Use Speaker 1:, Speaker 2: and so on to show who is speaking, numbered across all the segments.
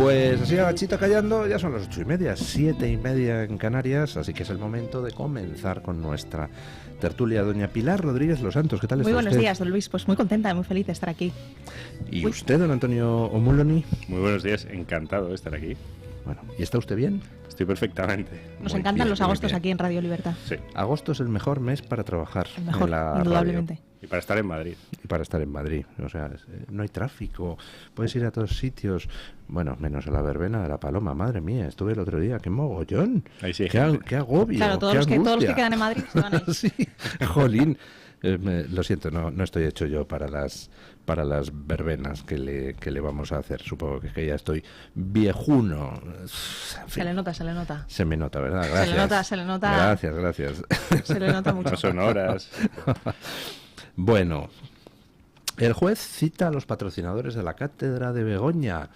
Speaker 1: Pues así agachita callando, ya son las 8:30, 7:30 en Canarias, así que es el momento de comenzar con nuestra tertulia. Doña Pilar Rodríguez Los Santos, ¿qué tal está usted?
Speaker 2: Muy buenos días, don Luis, pues muy contenta y muy feliz de estar aquí.
Speaker 1: ¿Y usted, don Antonio Omuloni?
Speaker 3: Muy buenos días, encantado de estar aquí.
Speaker 1: Bueno, ¿y está usted bien?
Speaker 3: Estoy perfectamente.
Speaker 2: Nos
Speaker 1: Muy
Speaker 2: encantan
Speaker 1: bien,
Speaker 2: los
Speaker 1: muy
Speaker 2: agostos
Speaker 1: bien.
Speaker 2: aquí en Radio Libertad.
Speaker 3: Sí,
Speaker 1: Agosto es el mejor mes para trabajar
Speaker 2: El mejor,
Speaker 1: en la
Speaker 2: indudablemente.
Speaker 1: radio
Speaker 3: y para estar en Madrid.
Speaker 1: y para estar en Madrid. O sea, no hay tráfico, puedes ir a todos sitios. Bueno, menos a la verbena de la Paloma, madre mía, estuve el otro día, qué mogollón.
Speaker 3: Ahí sí hay
Speaker 1: qué,
Speaker 3: gente.
Speaker 1: qué agobio,
Speaker 2: Claro, todos
Speaker 1: qué
Speaker 2: los que
Speaker 1: angustia.
Speaker 2: quedan en Madrid se van ahí.
Speaker 1: Sí, jolín. Lo siento, no estoy hecho yo para las verbenas que le vamos a hacer. Supongo que ya estoy viejuno. En fin,
Speaker 2: Se le nota, se le nota.
Speaker 1: se me nota, ¿verdad? Gracias.
Speaker 2: Se le nota.
Speaker 1: Gracias.
Speaker 2: Se le nota mucho.
Speaker 3: No son horas.
Speaker 1: Bueno, el juez cita a los patrocinadores de la Cátedra de Begoña.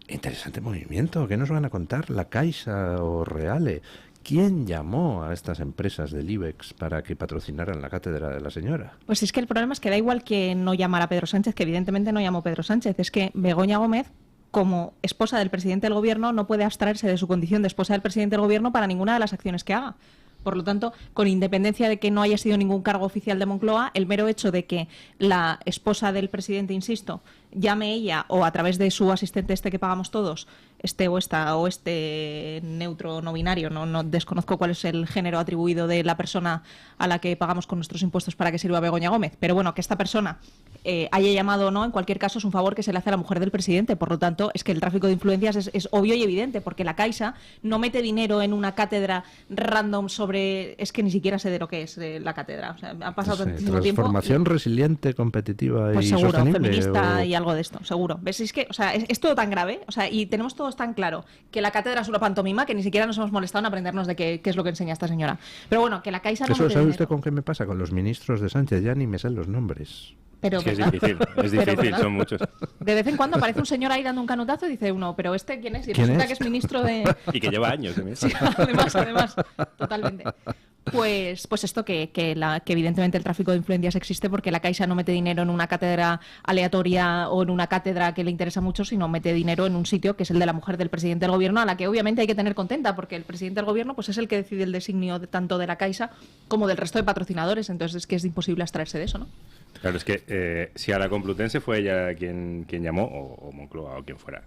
Speaker 1: Interesante movimiento. ¿Qué nos van a contar? ¿La Caixa o Reale? ¿Quién llamó a estas empresas del IBEX para que patrocinaran la cátedra de la señora?
Speaker 2: Pues es que el problema es que da igual que no llamara a Pedro Sánchez, que evidentemente no llamó Pedro Sánchez, es que Begoña Gómez, como esposa del presidente del gobierno, no puede abstraerse de su condición de esposa del presidente del gobierno para ninguna de las acciones que haga. Por lo tanto, con independencia de que no haya sido ningún cargo oficial de Moncloa, el mero hecho de que la esposa del presidente, insisto, llame ella o a través de su asistente que pagamos todos, este neutro no binario, no desconozco cuál es el género atribuido de la persona a la que pagamos con nuestros impuestos para que sirva Begoña Gómez, pero bueno, que esta persona haya llamado o no, en cualquier caso es un favor que se le hace a la mujer del presidente. Por lo tanto, es que el tráfico de influencias es obvio y evidente, porque la Caixa no mete dinero en una cátedra random sobre... Es que ni siquiera sé de lo que es la cátedra. O sea, ha pasado tantísimo tiempo.
Speaker 1: Transformación resiliente, competitiva
Speaker 2: Pues
Speaker 1: y
Speaker 2: seguro,
Speaker 1: sostenible.
Speaker 2: feminista y algo de esto, seguro. ¿Ves? Es que, o sea, es todo tan grave, o sea, y tenemos todos tan claro que la cátedra es una pantomima que ni siquiera nos hemos molestado en aprendernos de qué es lo que enseña esta señora. Pero bueno, que la Caixa no
Speaker 1: Eso,
Speaker 2: mete
Speaker 1: ¿sabe
Speaker 2: dinero.
Speaker 1: usted con qué me pasa? Con los ministros de Sánchez, ya ni me sé los nombres.
Speaker 2: Pero,
Speaker 3: Es que es
Speaker 2: ¿verdad?
Speaker 3: difícil,
Speaker 2: Pero, ¿verdad?
Speaker 3: son muchos.
Speaker 2: De vez en cuando aparece un señor ahí dando un canutazo y dice uno, ¿pero este quién es? Y
Speaker 1: ¿Quién
Speaker 2: resulta
Speaker 1: es?
Speaker 2: que es ministro de...
Speaker 3: Y que lleva años de
Speaker 2: Sí, además, totalmente. Pues esto que evidentemente el tráfico de influencias existe porque la Caixa no mete dinero en una cátedra aleatoria o en una cátedra que le interesa mucho, sino mete dinero en un sitio que es el de la mujer del presidente del gobierno, a la que obviamente hay que tener contenta, porque el presidente del gobierno pues es el que decide el designio tanto de la Caixa como del resto de patrocinadores, entonces es que es imposible abstraerse de eso, ¿no?
Speaker 3: Claro, es que si a la Complutense fue ella quien llamó, o Moncloa o quien fuera,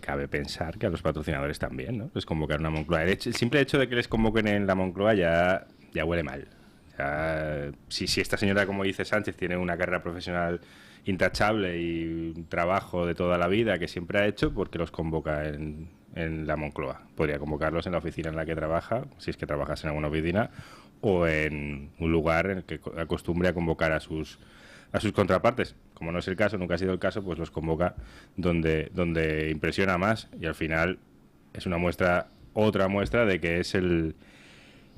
Speaker 3: cabe pensar que a los patrocinadores también, ¿no? Les convocaron a Moncloa. El simple hecho de que les convoquen en la Moncloa ya huele mal. Si esta señora, como dice Sánchez, tiene una carrera profesional intachable y un trabajo de toda la vida que siempre ha hecho, ¿por qué los convoca en la Moncloa? Podría convocarlos en la oficina en la que trabaja, si es que trabajas en alguna oficina, o en un lugar en el que acostumbre a convocar a sus contrapartes. Como no es el caso, nunca ha sido el caso, pues los convoca donde impresiona más, y al final es otra muestra de que es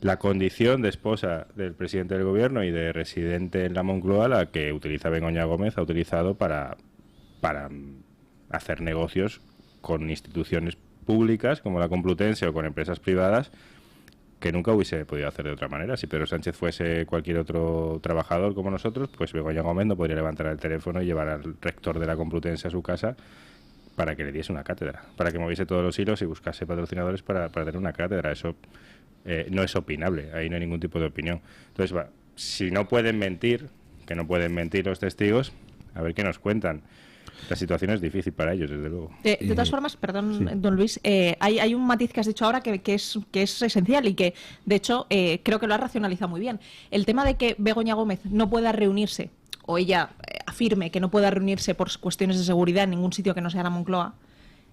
Speaker 3: la condición de esposa del presidente del gobierno y de residente en la Moncloa la que utiliza Begoña Gómez, ha utilizado para hacer negocios con instituciones públicas como la Complutense o con empresas privadas que nunca hubiese podido hacer de otra manera. Si Pedro Sánchez fuese cualquier otro trabajador como nosotros, pues Begoña Gómez no podría levantar el teléfono y llevar al rector de la Complutense a su casa para que le diese una cátedra, para que moviese todos los hilos y buscase patrocinadores para tener una cátedra. Eso no es opinable, ahí no hay ningún tipo de opinión. Entonces, si no pueden mentir, que no pueden mentir los testigos, a ver qué nos cuentan. La situación es difícil para ellos, desde luego.
Speaker 2: De todas formas, perdón,
Speaker 1: sí.
Speaker 2: don Luis, hay un matiz que has dicho ahora que es esencial y que, de hecho, creo que lo has racionalizado muy bien. El tema de que Begoña Gómez no pueda reunirse, o ella afirme que no pueda reunirse por cuestiones de seguridad en ningún sitio que no sea la Moncloa,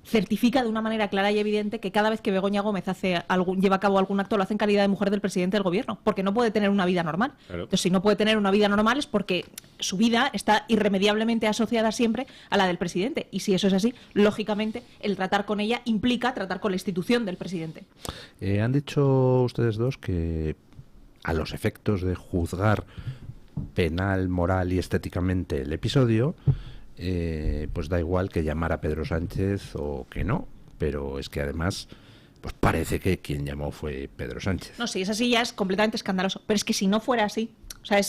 Speaker 2: certifica de una manera clara y evidente que cada vez que Begoña Gómez lleva a cabo algún acto lo hace en calidad de mujer del presidente del gobierno, porque no puede tener una vida normal.
Speaker 3: Claro.
Speaker 2: Entonces, si no puede tener una vida normal es porque su vida está irremediablemente asociada siempre a la del presidente. Y si eso es así, lógicamente, el tratar con ella implica tratar con la institución del presidente.
Speaker 1: Han dicho ustedes dos que a los efectos de juzgar penal, moral y estéticamente el episodio, pues da igual que llamar a Pedro Sánchez o que no, pero es que además pues parece que quien llamó fue Pedro Sánchez.
Speaker 2: No, si es así ya es completamente escandaloso, pero es que si no fuera así, o sea,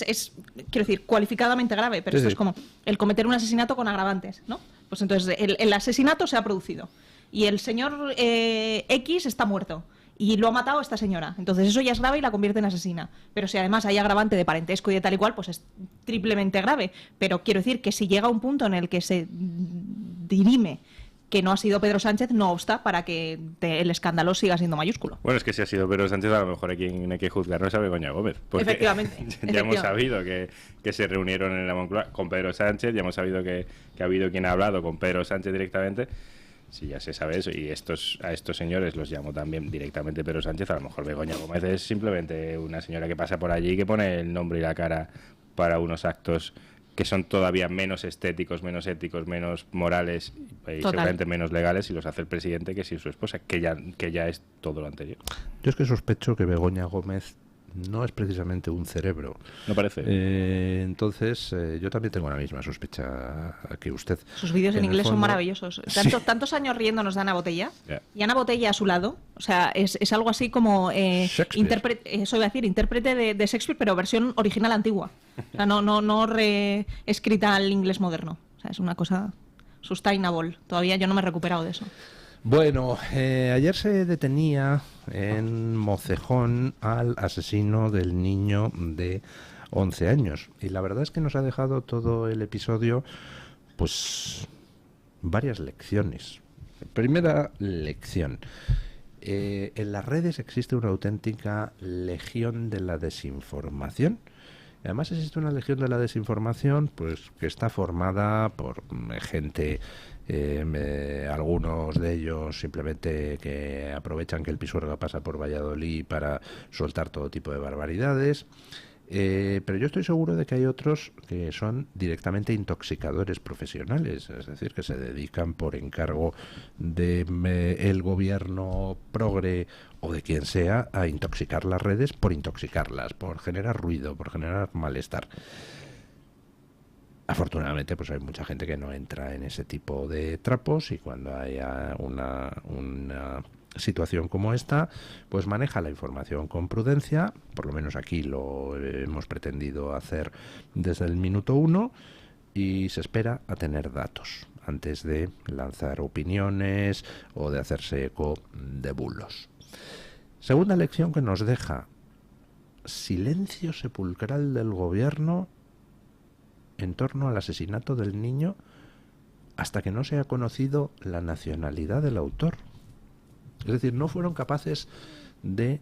Speaker 2: quiero decir, cualificadamente grave, pero
Speaker 1: Sí,
Speaker 2: esto
Speaker 1: sí.
Speaker 2: es como el cometer un asesinato con agravantes, ¿no? Pues entonces el asesinato se ha producido y el señor X está muerto y lo ha matado esta señora. Entonces eso ya es grave y la convierte en asesina. Pero si además hay agravante de parentesco y de tal y cual, pues es triplemente grave. Pero quiero decir que si llega un punto en el que se dirime que no ha sido Pedro Sánchez, no obsta para que el escándalo siga siendo mayúsculo.
Speaker 3: Bueno, es que si ha sido Pedro Sánchez, a lo mejor a quien hay que juzgar no es a Begoña Gómez. Porque
Speaker 2: Efectivamente.
Speaker 3: Ya hemos sabido que se reunieron en la Moncloa con Pedro Sánchez, ya hemos sabido que ha habido quien ha hablado con Pedro Sánchez directamente. Si ya se sabe eso, y a estos señores los llamo también directamente Pedro Sánchez, a lo mejor Begoña Gómez es simplemente una señora que pasa por allí y que pone el nombre y la cara para unos actos que son todavía menos estéticos, menos éticos, menos morales y seguramente menos legales, y los hace el presidente que si su esposa, que ya es todo lo anterior.
Speaker 1: Yo es que sospecho que Begoña Gómez no es precisamente un cerebro.
Speaker 3: No parece.
Speaker 1: Entonces, yo también tengo la misma sospecha que usted.
Speaker 2: Sus vídeos en inglés son maravillosos.
Speaker 1: Sí.
Speaker 2: Tantos años riéndonos de Ana Botella,
Speaker 3: Yeah.
Speaker 2: y Ana Botella a su lado. O sea, es algo así como intérprete de Shakespeare, pero versión original antigua. O sea, no reescrita al inglés moderno. O sea, es una cosa sustainable. Todavía yo no me he recuperado de eso.
Speaker 1: Bueno, ayer se detenía en Mocejón al asesino del niño de 11 años. Y la verdad es que nos ha dejado todo el episodio, pues, varias lecciones. Primera lección. En las redes existe una auténtica legión de la desinformación. Además existe una legión de la desinformación, pues, que está formada por gente... algunos de ellos simplemente que aprovechan que el Pisuerga pasa por Valladolid para soltar todo tipo de barbaridades, pero yo estoy seguro de que hay otros que son directamente intoxicadores profesionales, es decir, que se dedican por encargo de el gobierno progre o de quien sea a intoxicar las redes por intoxicarlas, por generar ruido, por generar malestar. Afortunadamente, pues hay mucha gente que no entra en ese tipo de trapos, y cuando haya una situación como esta, pues maneja la información con prudencia. Por lo menos aquí lo hemos pretendido hacer desde el minuto 1, y se espera a tener datos antes de lanzar opiniones o de hacerse eco de bulos. Segunda lección que nos deja: silencio sepulcral del gobierno en torno al asesinato del niño hasta que no se ha conocido la nacionalidad del autor. Es decir, no fueron capaces de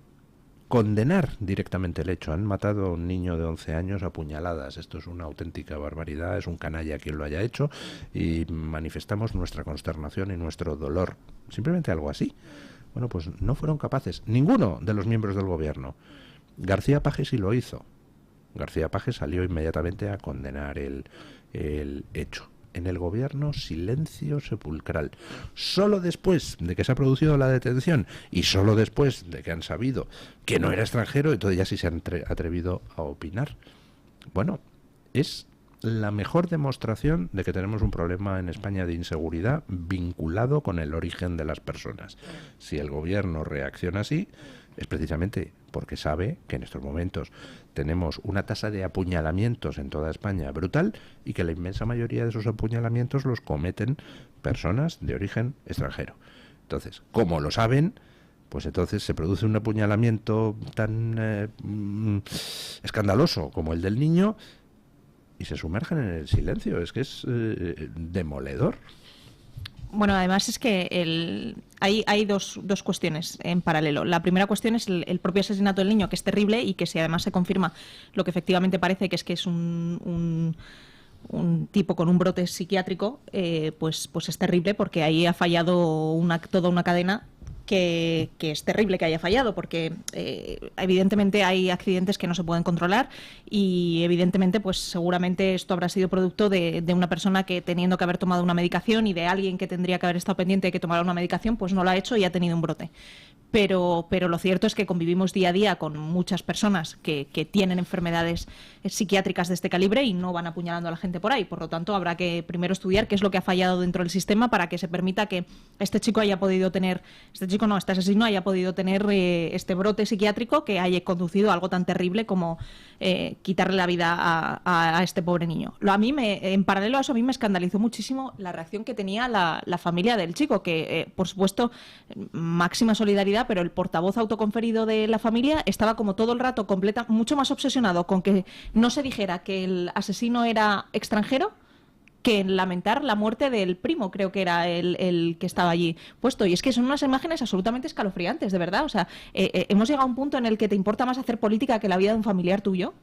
Speaker 1: condenar directamente el hecho. Han matado a un niño de 11 años a puñaladas. Esto es una auténtica barbaridad, es un canalla quien lo haya hecho, y manifestamos nuestra consternación y nuestro dolor. Simplemente algo así. Bueno, pues no fueron capaces, ninguno de los miembros del gobierno. García Paje sí lo hizo. García Paje salió inmediatamente a condenar el hecho. En el gobierno, silencio sepulcral. Solo después de que se ha producido la detención, y solo después de que han sabido que no era extranjero, entonces ya sí se han atrevido a opinar. Bueno, es la mejor demostración de que tenemos un problema en España de inseguridad vinculado con el origen de las personas. Si el gobierno reacciona así, es precisamente porque sabe que en estos momentos tenemos una tasa de apuñalamientos en toda España brutal, y que la inmensa mayoría de esos apuñalamientos los cometen personas de origen extranjero. Entonces, como lo saben, pues entonces se produce un apuñalamiento tan escandaloso como el del niño, y se sumergen en el silencio. Es que es demoledor.
Speaker 2: Bueno, además es que hay dos cuestiones en paralelo. La primera cuestión es el propio asesinato del niño, que es terrible, y que si además se confirma lo que efectivamente parece, que es un tipo con un brote psiquiátrico, pues es terrible, porque ahí ha fallado toda una cadena que es terrible que haya fallado, porque evidentemente hay accidentes que no se pueden controlar, y evidentemente pues seguramente esto habrá sido producto de una persona que, teniendo que haber tomado una medicación, y de alguien que tendría que haber estado pendiente de que tomara una medicación, pues no lo ha hecho y ha tenido un brote. pero lo cierto es que convivimos día a día con muchas personas que tienen enfermedades psiquiátricas de este calibre y no van apuñalando a la gente por ahí. Por lo tanto, habrá que primero estudiar qué es lo que ha fallado dentro del sistema para que se permita que este asesino haya podido tener este brote psiquiátrico que haya conducido a algo tan terrible como quitarle la vida a este pobre niño. En paralelo a eso, a mí me escandalizó muchísimo la reacción que tenía la familia del chico, que por supuesto, máxima solidaridad, pero el portavoz autoconferido de la familia estaba como todo el rato mucho más obsesionado con que no se dijera que el asesino era extranjero que en lamentar la muerte del primo, creo que era el que estaba allí puesto. Y es que son unas imágenes absolutamente escalofriantes, de verdad. O sea, hemos llegado a un punto en el que te importa más hacer política que la vida de un familiar tuyo.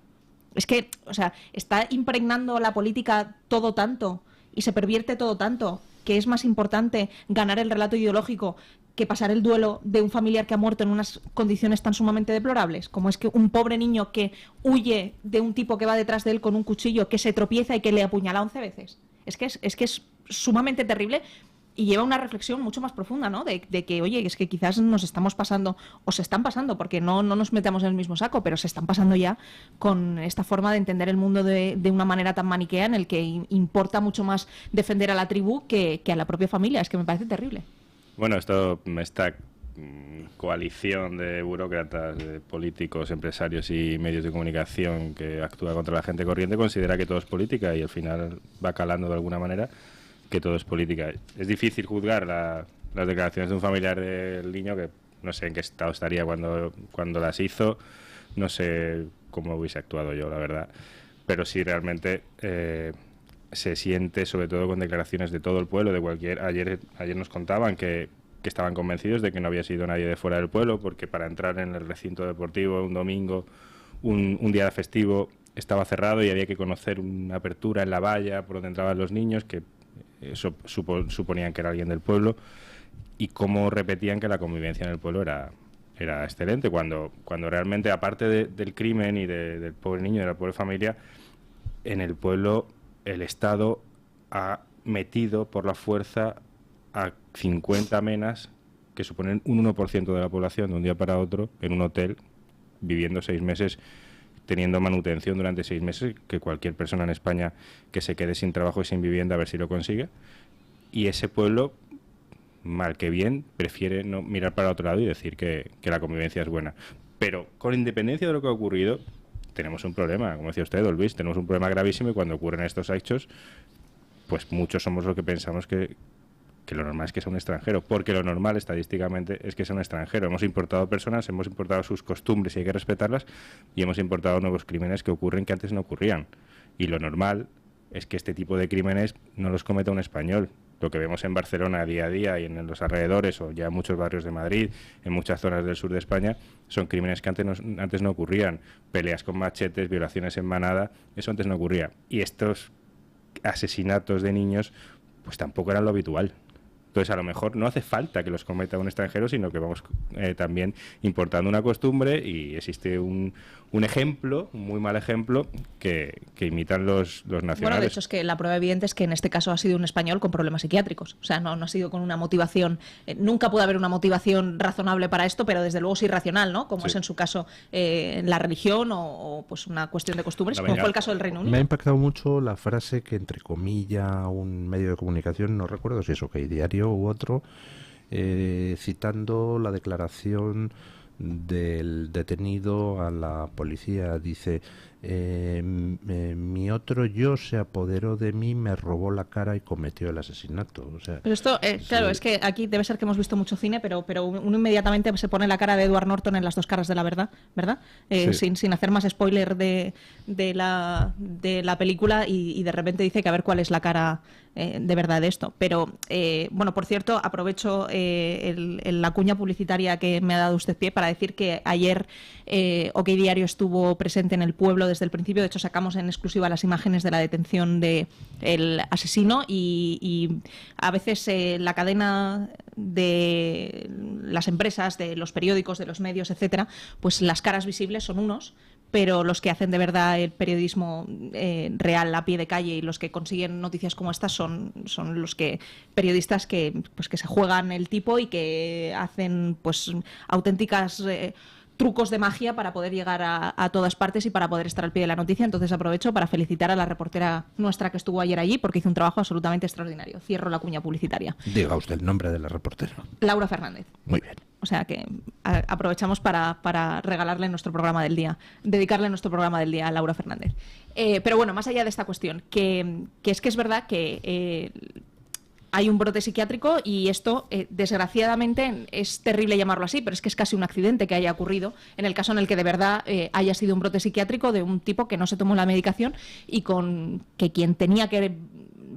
Speaker 2: Es que, o sea, está impregnando la política todo tanto y se pervierte todo tanto que es más importante ganar el relato ideológico que pasar el duelo de un familiar que ha muerto en unas condiciones tan sumamente deplorables, como es que un pobre niño que huye de un tipo que va detrás de él con un cuchillo, que se tropieza y que le apuñala 11 veces. Es que es sumamente terrible y lleva una reflexión mucho más profunda, ¿no? De que, oye, es que quizás nos estamos pasando, o se están pasando, porque no nos metamos en el mismo saco, pero se están pasando ya con esta forma de entender el mundo de una manera tan maniquea en el que importa mucho más defender a la tribu que a la propia familia. Es que me parece terrible.
Speaker 3: Bueno, esta coalición de burócratas, de políticos, empresarios y medios de comunicación que actúa contra la gente corriente considera que todo es política y al final va calando de alguna manera que todo es política. Es difícil juzgar las declaraciones de un familiar del niño que no sé en qué estado estaría cuando las hizo, no sé cómo hubiese actuado yo, la verdad, pero sí realmente se siente, sobre todo con declaraciones de todo el pueblo, de cualquier... Ayer nos contaban que estaban convencidos de que no había sido nadie de fuera del pueblo, porque para entrar en el recinto deportivo un domingo, un día festivo, estaba cerrado y había que conocer una apertura en la valla por donde entraban los niños, que eso suponían que era alguien del pueblo, y cómo repetían que la convivencia en el pueblo era excelente, cuando realmente, aparte del crimen y del pobre niño y de la pobre familia, en el pueblo el Estado ha metido por la fuerza a 50 menas, que suponen un 1% de la población, de un día para otro, en un hotel, viviendo 6 meses, teniendo manutención durante 6 meses, que cualquier persona en España que se quede sin trabajo y sin vivienda, a ver si lo consigue. Y ese pueblo, mal que bien, prefiere no mirar para otro lado y decir que la convivencia es buena. Pero con independencia de lo que ha ocurrido, tenemos un problema, como decía usted, don Luis, tenemos un problema gravísimo y cuando ocurren estos hechos, pues muchos somos los que pensamos que lo normal es que sea un extranjero, porque lo normal estadísticamente es que sea un extranjero. Hemos importado personas, hemos importado sus costumbres y hay que respetarlas, y hemos importado nuevos crímenes que ocurren que antes no ocurrían. Y lo normal es que este tipo de crímenes no los cometa un español. Lo que vemos en Barcelona día a día y en los alrededores, o ya en muchos barrios de Madrid, en muchas zonas del sur de España, son crímenes que antes no ocurrían. Peleas con machetes, violaciones en manada, eso antes no ocurría. Y estos asesinatos de niños, pues tampoco eran lo habitual. Entonces, a lo mejor no hace falta que los cometa un extranjero, sino que vamos también importando una costumbre y existe un ejemplo, un muy mal ejemplo, que imitan los nacionales.
Speaker 2: Bueno, de hecho, es que la prueba evidente es que en este caso ha sido un español con problemas psiquiátricos. O sea, no ha sido con una motivación... nunca puede haber una motivación razonable para esto, pero desde luego es irracional, ¿no? Como es en su caso la religión o pues una cuestión de costumbres, como fue el caso del Reino Unido.
Speaker 1: Me ha impactado mucho la frase que, entre comillas, un medio de comunicación, no recuerdo si es OK Diario u otro, citando la declaración del detenido a la policía, dice: mi otro yo se apoderó de mí, me robó la cara y cometió el asesinato. O sea,
Speaker 2: pero esto, claro, es que aquí debe ser que hemos visto mucho cine, pero uno inmediatamente se pone la cara de Edward Norton en Las dos caras de la verdad, ¿verdad? Sin hacer más spoiler de la película y de repente dice que a ver cuál es la cara de verdad de esto. Pero, bueno, por cierto, aprovecho la cuña publicitaria que me ha dado usted pie para decir que ayer OK Diario estuvo presente en el pueblo desde el principio. De hecho, sacamos en exclusiva las imágenes de la detención del asesino y a veces la cadena de las empresas, de los periódicos, de los medios, etcétera, pues las caras visibles son unos, pero los que hacen de verdad el periodismo real a pie de calle y los que consiguen noticias como estas son los periodistas que se juegan el tipo y que hacen pues auténticas trucos de magia para poder llegar a todas partes y para poder estar al pie de la noticia. Entonces aprovecho para felicitar a la reportera nuestra que estuvo ayer allí porque hizo un trabajo absolutamente extraordinario. Cierro la cuña publicitaria.
Speaker 1: Diga usted el nombre de la reportera.
Speaker 2: Laura Fernández.
Speaker 1: Muy bien.
Speaker 2: O sea que aprovechamos para regalarle nuestro programa del día, dedicarle nuestro programa del día a Laura Fernández. Pero bueno, más allá de esta cuestión, que es verdad que hay un brote psiquiátrico y esto, desgraciadamente, es terrible llamarlo así, pero es que es casi un accidente que haya ocurrido en el caso en el que de verdad haya sido un brote psiquiátrico de un tipo que no se tomó la medicación y con que quien tenía que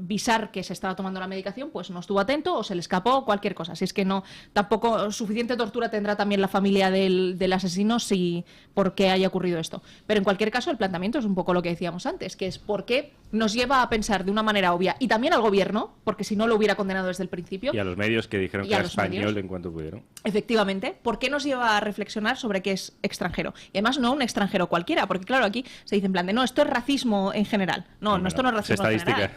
Speaker 2: visar que se estaba tomando la medicación, pues no estuvo atento o se le escapó o cualquier cosa. Si es que no, tampoco suficiente tortura tendrá también la familia del asesino si por qué haya ocurrido esto. Pero en cualquier caso, el planteamiento es un poco lo que decíamos antes, que es por qué nos lleva a pensar de una manera obvia, y también al gobierno, porque si no lo hubiera condenado desde el principio.
Speaker 3: Y a los medios que dijeron que era español en cuanto pudieron.
Speaker 2: Efectivamente, ¿por qué nos lleva a reflexionar sobre qué es extranjero? Y además no un extranjero cualquiera, porque claro, aquí se dice en plan de, no, esto es racismo en general. No, esto no es racismo en general.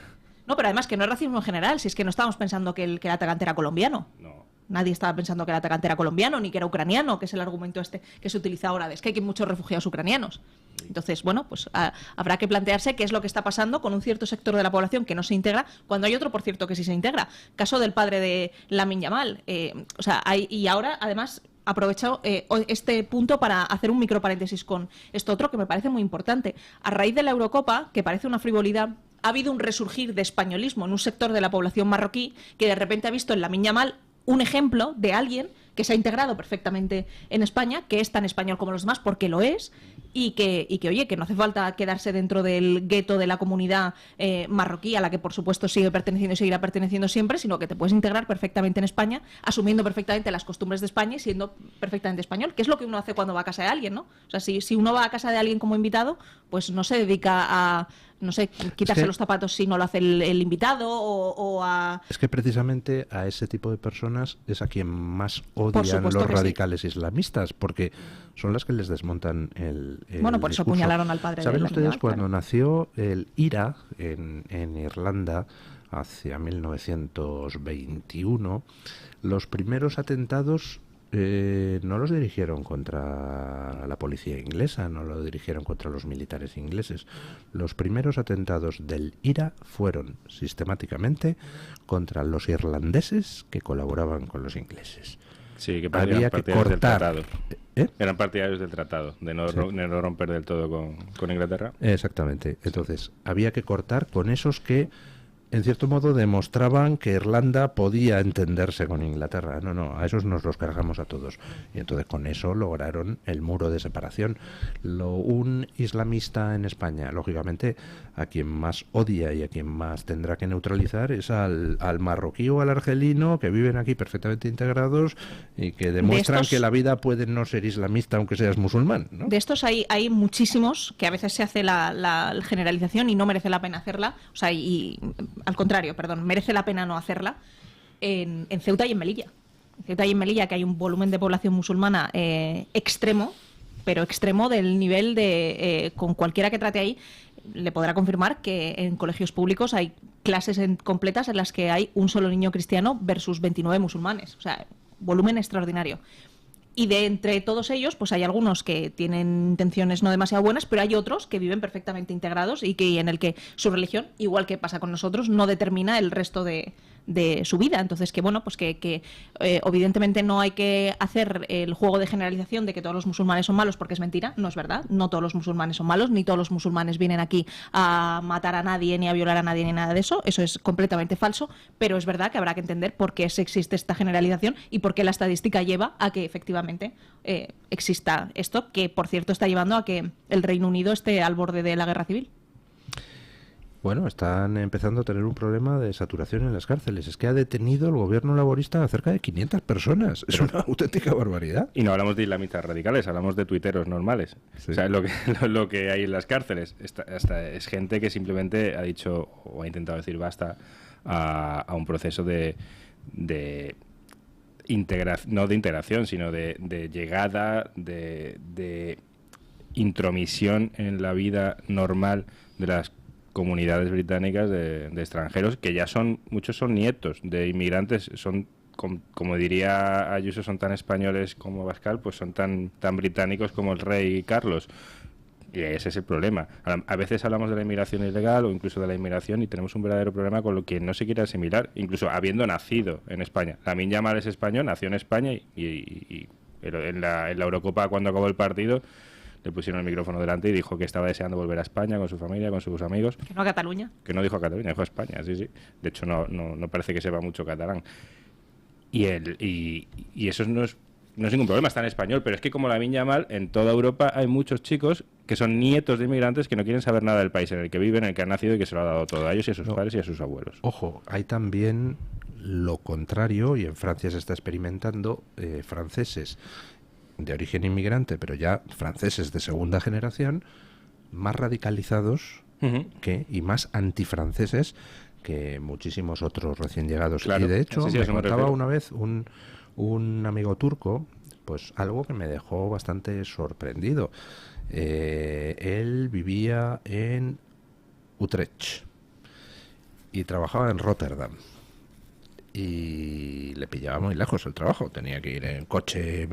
Speaker 2: No, pero además que no es racismo en general, si es que no estábamos pensando que el atacante era colombiano.
Speaker 3: No.
Speaker 2: Nadie estaba pensando que el atacante era colombiano ni que era ucraniano, que es el argumento este que se utiliza ahora, es que hay muchos refugiados ucranianos. Entonces, bueno, pues habrá que plantearse qué es lo que está pasando con un cierto sector de la población que no se integra, cuando hay otro, por cierto, que sí se integra. Caso del padre de Lamine Yamal. Y ahora, además, aprovecho este punto para hacer un microparéntesis con esto otro que me parece muy importante. A raíz de la Eurocopa, que parece una frivolidad, ha habido un resurgir de españolismo en un sector de la población marroquí que de repente ha visto en Lamine Yamal un ejemplo de alguien que se ha integrado perfectamente en España, que es tan español como los demás, porque lo es, y que oye, que no hace falta quedarse dentro del gueto de la comunidad marroquí, a la que por supuesto sigue perteneciendo y seguirá perteneciendo siempre, sino que te puedes integrar perfectamente en España, asumiendo perfectamente las costumbres de España y siendo perfectamente español, que es lo que uno hace cuando va a casa de alguien, ¿no? O sea, si uno va a casa de alguien como invitado, pues no se dedica a, no sé, quitarse los zapatos si no lo hace el invitado o a...
Speaker 1: Es que precisamente a ese tipo de personas es a quien más odian los radicales islamistas, porque son las que les desmontan el
Speaker 2: bueno, por eso
Speaker 1: discurso.
Speaker 2: apuñalaron al padre.
Speaker 1: ¿Saben ustedes
Speaker 2: Yamal,
Speaker 1: cuando nació el IRA en Irlanda hacia 1921, los primeros atentados no los dirigieron contra la policía inglesa, no lo dirigieron contra los militares ingleses. Los primeros atentados del IRA fueron sistemáticamente contra los irlandeses que colaboraban con los ingleses.
Speaker 3: Sí, que
Speaker 1: había que cortar.
Speaker 3: Eran partidarios del tratado, de no romper del todo con Inglaterra.
Speaker 1: Exactamente. Entonces, había que cortar con esos que en cierto modo demostraban que Irlanda podía entenderse con Inglaterra. No, a esos nos los cargamos a todos. Y entonces con eso lograron el muro de separación. Un islamista en España, lógicamente, a quien más odia y a quien más tendrá que neutralizar es al marroquí o al argelino, que viven aquí perfectamente integrados y que demuestran que la vida puede no ser islamista aunque seas musulmán, ¿no?
Speaker 2: De estos hay muchísimos que a veces se hace la generalización y no merece la pena hacerla. O sea, al contrario, perdón, merece la pena no hacerla en Ceuta y en Melilla. En Ceuta y en Melilla, que hay un volumen de población musulmana extremo, pero extremo del nivel de, con cualquiera que trate ahí, le podrá confirmar que en colegios públicos hay clases completas en las que hay un solo niño cristiano versus 29 musulmanes. O sea, volumen extraordinario. Y de entre todos ellos, pues hay algunos que tienen intenciones no demasiado buenas, pero hay otros que viven perfectamente integrados y que en el que su religión, igual que pasa con nosotros, no determina el resto de su vida. Entonces, que bueno, pues que evidentemente no hay que hacer el juego de generalización de que todos los musulmanes son malos, porque es mentira, no es verdad. No todos los musulmanes son malos, ni todos los musulmanes vienen aquí a matar a nadie, ni a violar a nadie, ni nada de eso. Eso es completamente falso, pero es verdad que habrá que entender por qué existe esta generalización y por qué la estadística lleva a que efectivamente exista esto, que por cierto está llevando a que el Reino Unido esté al borde de la guerra civil.
Speaker 1: Bueno, están empezando a tener un problema de saturación en las cárceles. Es que ha detenido el gobierno laborista a cerca de 500 personas. Es una auténtica barbaridad.
Speaker 3: Y no hablamos de islamistas radicales, hablamos de tuiteros normales. Sí. O sea, lo que hay en las cárceles es gente que simplemente ha dicho o ha intentado decir basta a un proceso de integración, no de integración, sino de llegada, de intromisión en la vida normal de las comunidades británicas de extranjeros, que ya muchos son nietos de inmigrantes, son, como diría Ayuso, son tan españoles como Abascal, pues son tan británicos como el rey Carlos. Y ese es el problema. A veces hablamos de la inmigración ilegal o incluso de la inmigración y tenemos un verdadero problema con lo que no se quiere asimilar, incluso habiendo nacido en España. Lamine Yamal es español, nació en España y en la Eurocopa, cuando acabó el partido, le pusieron el micrófono delante y dijo que estaba deseando volver a España con su familia, con sus amigos.
Speaker 2: Que no a Cataluña.
Speaker 3: Que no dijo a Cataluña, dijo a España, sí. De hecho, no parece que sepa mucho catalán. Y eso no es ningún problema, está en español, pero es que como Lamine Yamal, en toda Europa hay muchos chicos que son nietos de inmigrantes que no quieren saber nada del país en el que viven, en el que han nacido y que se lo ha dado todo a ellos y a sus padres y a sus abuelos.
Speaker 1: Ojo, hay también lo contrario, y en Francia se está experimentando, franceses de origen inmigrante, pero ya franceses de segunda generación, más radicalizados y más antifranceses que muchísimos otros recién llegados.
Speaker 3: Claro.
Speaker 1: Y de hecho,
Speaker 3: Sí,
Speaker 1: me
Speaker 3: eso me
Speaker 1: contaba
Speaker 3: refiero.
Speaker 1: una vez un amigo turco, pues algo que me dejó bastante sorprendido. Él vivía en Utrecht y trabajaba en Rotterdam. Y le pillaba muy lejos el trabajo, tenía que ir en coche,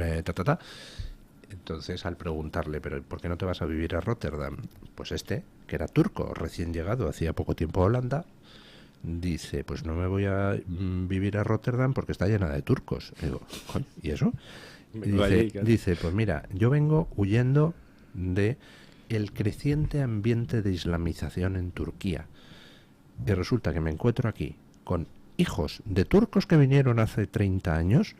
Speaker 1: Entonces, al preguntarle, ¿pero por qué no te vas a vivir a Rotterdam? Pues que era turco, recién llegado, hacía poco tiempo a Holanda, dice, pues no me voy a vivir a Rotterdam porque está llena de turcos. Y digo, "Coño, ¿y eso?" Y dice, pues mira, yo vengo huyendo de el creciente ambiente de islamización en Turquía. Y resulta que me encuentro aquí con hijos de turcos que vinieron hace 30 años,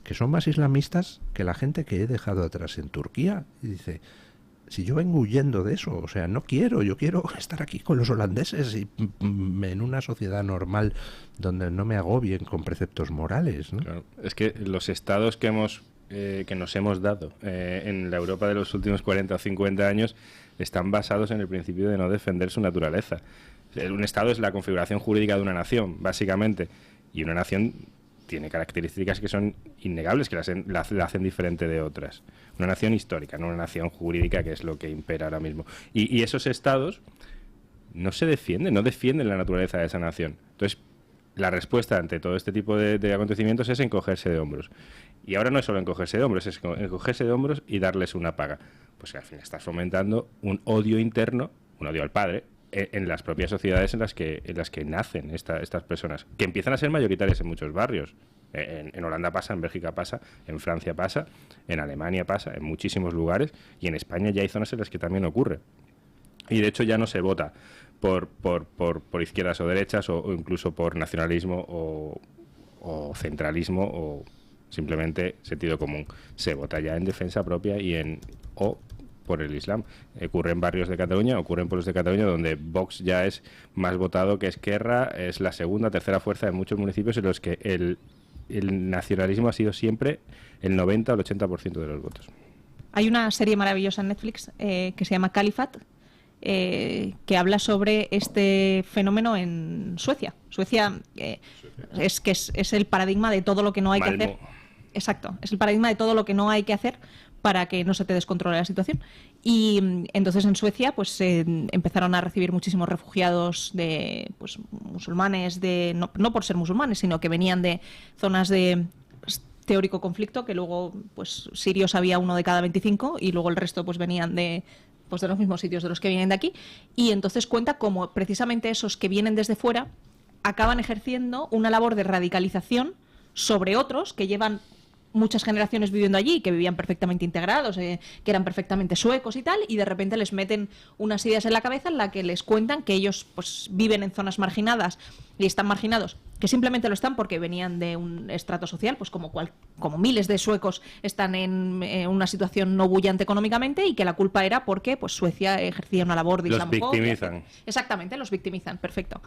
Speaker 1: que son más islamistas que la gente que he dejado atrás en Turquía. Y dice, si yo vengo huyendo de eso, o sea, yo quiero estar aquí con los holandeses y en una sociedad normal donde no me agobien con preceptos morales, ¿no?
Speaker 3: Claro. Es que los estados que nos hemos dado en la Europa de los últimos 40 o 50 años están basados en el principio de no defender su naturaleza. Un estado es la configuración jurídica de una nación, básicamente, y una nación tiene características que son innegables, que la hacen diferente de otras. Una nación histórica, no una nación jurídica, que es lo que impera ahora mismo. Y esos estados no defienden la naturaleza de esa nación. Entonces, la respuesta ante todo este tipo de acontecimientos es encogerse de hombros. Y ahora no es solo encogerse de hombros, es encogerse de hombros y darles una paga. Pues al fin estás fomentando un odio interno, un odio al padre, en las propias sociedades en las que nacen estas personas, que empiezan a ser mayoritarias en muchos barrios. En Holanda pasa, en Bélgica pasa, en Francia pasa, en Alemania pasa, en muchísimos lugares, y en España ya hay zonas en las que también ocurre. Y de hecho ya no se vota por izquierdas o derechas o incluso por nacionalismo o centralismo o simplemente sentido común. Se vota ya en defensa propia o por el Islam. Ocurre en barrios de Cataluña, ocurre en pueblos de Cataluña donde Vox ya es más votado que Esquerra, es la segunda, tercera fuerza en muchos municipios en los que el nacionalismo ha sido siempre el 90 o el 80% de los votos.
Speaker 2: Hay una serie maravillosa en Netflix que se llama Califat, que habla sobre este fenómeno en Suecia. Suecia es el paradigma de todo lo que no hay que hacer. Exacto, es el paradigma de todo lo que no hay que hacer para que no se te descontrole la situación. Y entonces en Suecia pues empezaron a recibir muchísimos refugiados de musulmanes, no por ser musulmanes, sino que venían de zonas de teórico conflicto, que luego pues sirios había 1 de cada 25 y luego el resto pues venían de los mismos sitios de los que vienen de aquí. Y entonces cuenta cómo precisamente esos que vienen desde fuera acaban ejerciendo una labor de radicalización sobre otros que llevan muchas generaciones viviendo allí, que vivían perfectamente integrados, que eran perfectamente suecos y tal, y de repente les meten unas ideas en la cabeza en la que les cuentan que ellos pues viven en zonas marginadas y están marginados, que simplemente lo están porque venían de un estrato social, pues como miles de suecos están en una situación no bullante económicamente, y que la culpa era porque pues Suecia ejercía una labor de islamofobia.
Speaker 3: Los victimizan.
Speaker 2: Exactamente, los victimizan, perfecto.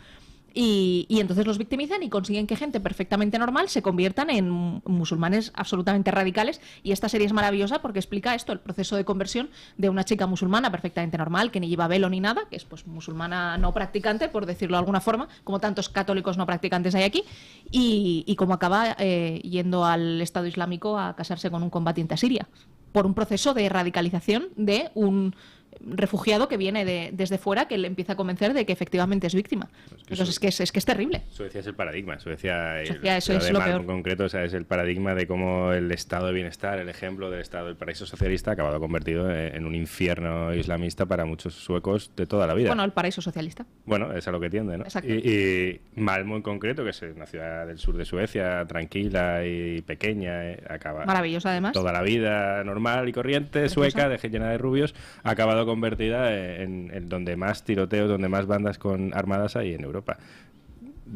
Speaker 2: Y entonces los victimizan y consiguen que gente perfectamente normal se conviertan en musulmanes absolutamente radicales. Y esta serie es maravillosa porque explica esto, el proceso de conversión de una chica musulmana perfectamente normal, que ni lleva velo ni nada, que es pues musulmana no practicante, por decirlo de alguna forma, como tantos católicos no practicantes hay aquí, y cómo acaba yendo al Estado Islámico a casarse con un combatiente a Siria. por un proceso de radicalización de un refugiado que viene desde fuera, que le empieza a convencer de que efectivamente es víctima. Entonces es que es terrible.
Speaker 3: Suecia es el paradigma. Suecia
Speaker 2: eso es lo peor.
Speaker 3: En concreto, o sea, es el paradigma de cómo el estado de bienestar, el ejemplo del estado del paraíso socialista, ha acabado convertido en un infierno islamista para muchos suecos de toda la vida.
Speaker 2: Bueno, el paraíso socialista.
Speaker 3: Bueno, es a lo que tiende, ¿no?
Speaker 2: Exacto.
Speaker 3: Y Malmö en concreto, que es una ciudad del sur de Suecia, tranquila y pequeña, acaba
Speaker 2: maravillosa además.
Speaker 3: Toda la vida normal y corriente,
Speaker 2: Preciosa.
Speaker 3: sueca, llena de rubios, ha acabado convertida en donde más tiroteos, donde más bandas con armadas hay en Europa.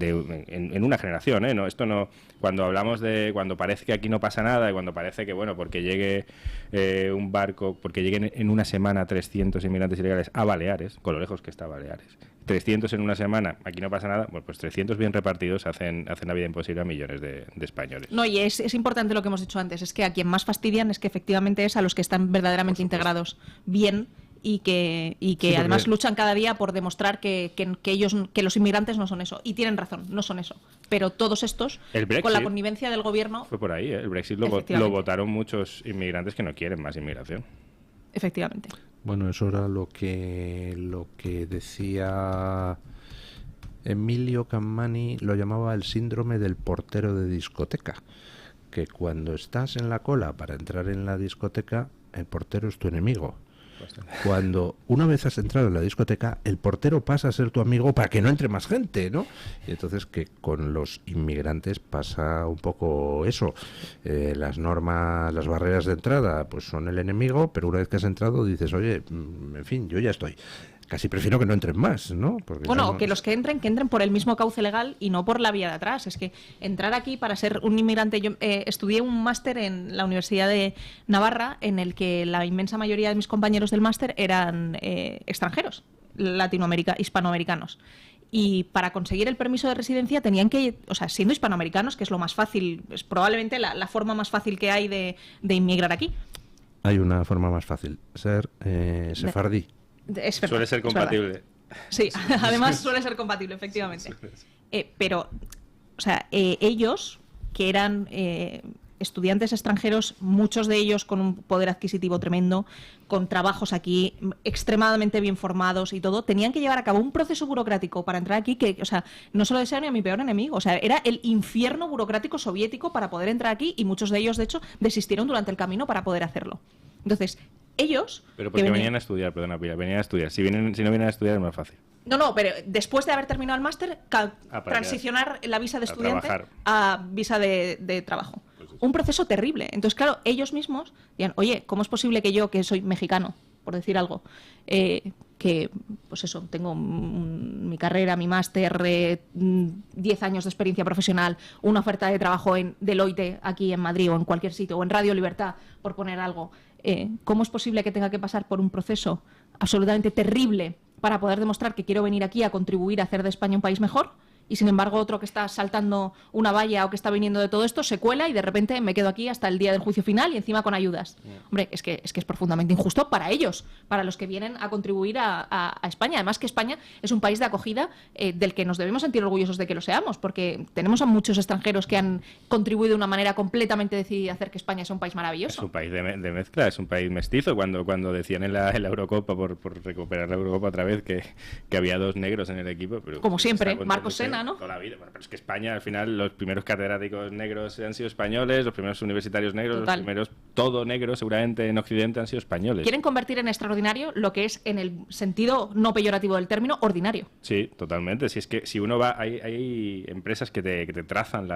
Speaker 3: En una generación, ¿eh? No, esto no. Cuando hablamos de. Cuando parece que aquí no pasa nada y cuando parece que, bueno, porque llegue un barco, porque lleguen en una semana 300 inmigrantes ilegales a Baleares, con lo lejos que está Baleares, 300 en una semana, aquí no pasa nada, bueno, pues 300 bien repartidos hacen la vida imposible a millones de españoles.
Speaker 2: No, y es importante lo que hemos dicho antes, es que a quien más fastidian es que efectivamente es a los que están verdaderamente integrados bien y que sí, además luchan cada día por demostrar que los inmigrantes no son eso. Y tienen razón, no son eso. Pero todos estos, con la connivencia del gobierno...
Speaker 3: Fue por ahí, ¿eh? El Brexit lo votaron muchos inmigrantes que no quieren más inmigración.
Speaker 2: Efectivamente.
Speaker 1: Bueno, eso era lo que decía Emilio Cammani, lo llamaba el síndrome del portero de discoteca, que cuando estás en la cola para entrar en la discoteca, el portero es tu enemigo. Cuando una vez has entrado en la discoteca, el portero pasa a ser tu amigo para que no entre más gente, ¿no? Y entonces que con los inmigrantes pasa un poco eso. Las normas, las barreras de entrada, pues son el enemigo, pero una vez que has entrado dices, oye, en fin, yo ya estoy. Casi prefiero que no entren más, ¿no? Porque
Speaker 2: bueno, que los que entren por el mismo cauce legal y no por la vía de atrás. Es que entrar aquí para ser un inmigrante... Yo estudié un máster en la Universidad de Navarra en el que la inmensa mayoría de mis compañeros del máster eran extranjeros, hispanoamericanos. Y para conseguir el permiso de residencia tenían que, o sea, siendo hispanoamericanos, que es lo más fácil, es probablemente la forma más fácil que hay de inmigrar aquí.
Speaker 1: Hay una forma más fácil, ser sefardí.
Speaker 2: Es verdad,
Speaker 3: suele ser compatible.
Speaker 2: Sí, además suele ser compatible, efectivamente. Pero, o sea, ellos, que eran estudiantes extranjeros, muchos de ellos con un poder adquisitivo tremendo, con trabajos aquí extremadamente bien formados y todo, tenían que llevar a cabo un proceso burocrático para entrar aquí que, o sea, no se lo deseo ni a mi peor enemigo. O sea, era el infierno burocrático soviético para poder entrar aquí y muchos de ellos, de hecho, desistieron durante el camino para poder hacerlo. Entonces, ellos...
Speaker 3: Pero porque venían a estudiar, perdona, Pilar, venían a estudiar. Si no vienen a estudiar es más fácil.
Speaker 2: No, pero después de haber terminado el máster, transicionar la visa de estudiante a visa de trabajo. Pues un proceso terrible. Entonces, claro, ellos mismos dirán, oye, ¿cómo es posible que yo, que soy mexicano, por decir algo, que, pues eso, tengo mi carrera, mi máster, 10 años de experiencia profesional, una oferta de trabajo en Deloitte, aquí en Madrid o en cualquier sitio, o en Radio Libertad, por poner algo, ¿cómo es posible que tenga que pasar por un proceso absolutamente terrible para poder demostrar que quiero venir aquí a contribuir a hacer de España un país mejor? Y sin embargo otro que está saltando una valla o que está viniendo de todo esto se cuela y de repente me quedo aquí hasta el día del juicio final y encima con ayudas. Hombre, es que es profundamente injusto para ellos, para los que vienen a contribuir a España. Además que España es un país de acogida del que nos debemos sentir orgullosos de que lo seamos, porque tenemos a muchos extranjeros que han contribuido de una manera completamente decidida a hacer que España sea un país maravilloso.
Speaker 3: Es un país de mezcla, es un país mestizo. Cuando decían en la Eurocopa, por recuperar la Eurocopa otra vez, que había 2 negros en el equipo. Pero
Speaker 2: como siempre, Marcos Sena, ¿no?
Speaker 3: Toda la vida. Bueno, pero es que España, al final, los primeros catedráticos negros han sido españoles, los primeros universitarios negros,
Speaker 2: Total.
Speaker 3: Los primeros todo negros, seguramente en Occidente, han sido españoles.
Speaker 2: Quieren convertir en extraordinario lo que es, en el sentido no peyorativo del término, ordinario.
Speaker 3: Sí, totalmente. Si es que si uno va, hay empresas que te trazan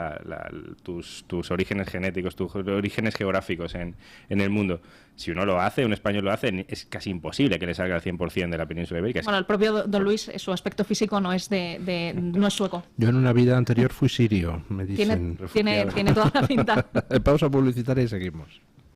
Speaker 3: tus orígenes genéticos, tus orígenes geográficos en el mundo. Si uno lo hace, un español lo hace, es casi imposible que le salga al 100% de la península ibérica.
Speaker 2: Bueno, el propio Don Luis, su aspecto físico no es no es sueco.
Speaker 1: Yo en una vida anterior fui sirio, me dicen.
Speaker 2: Tiene toda la pinta.
Speaker 1: Pausa publicitaria y seguimos.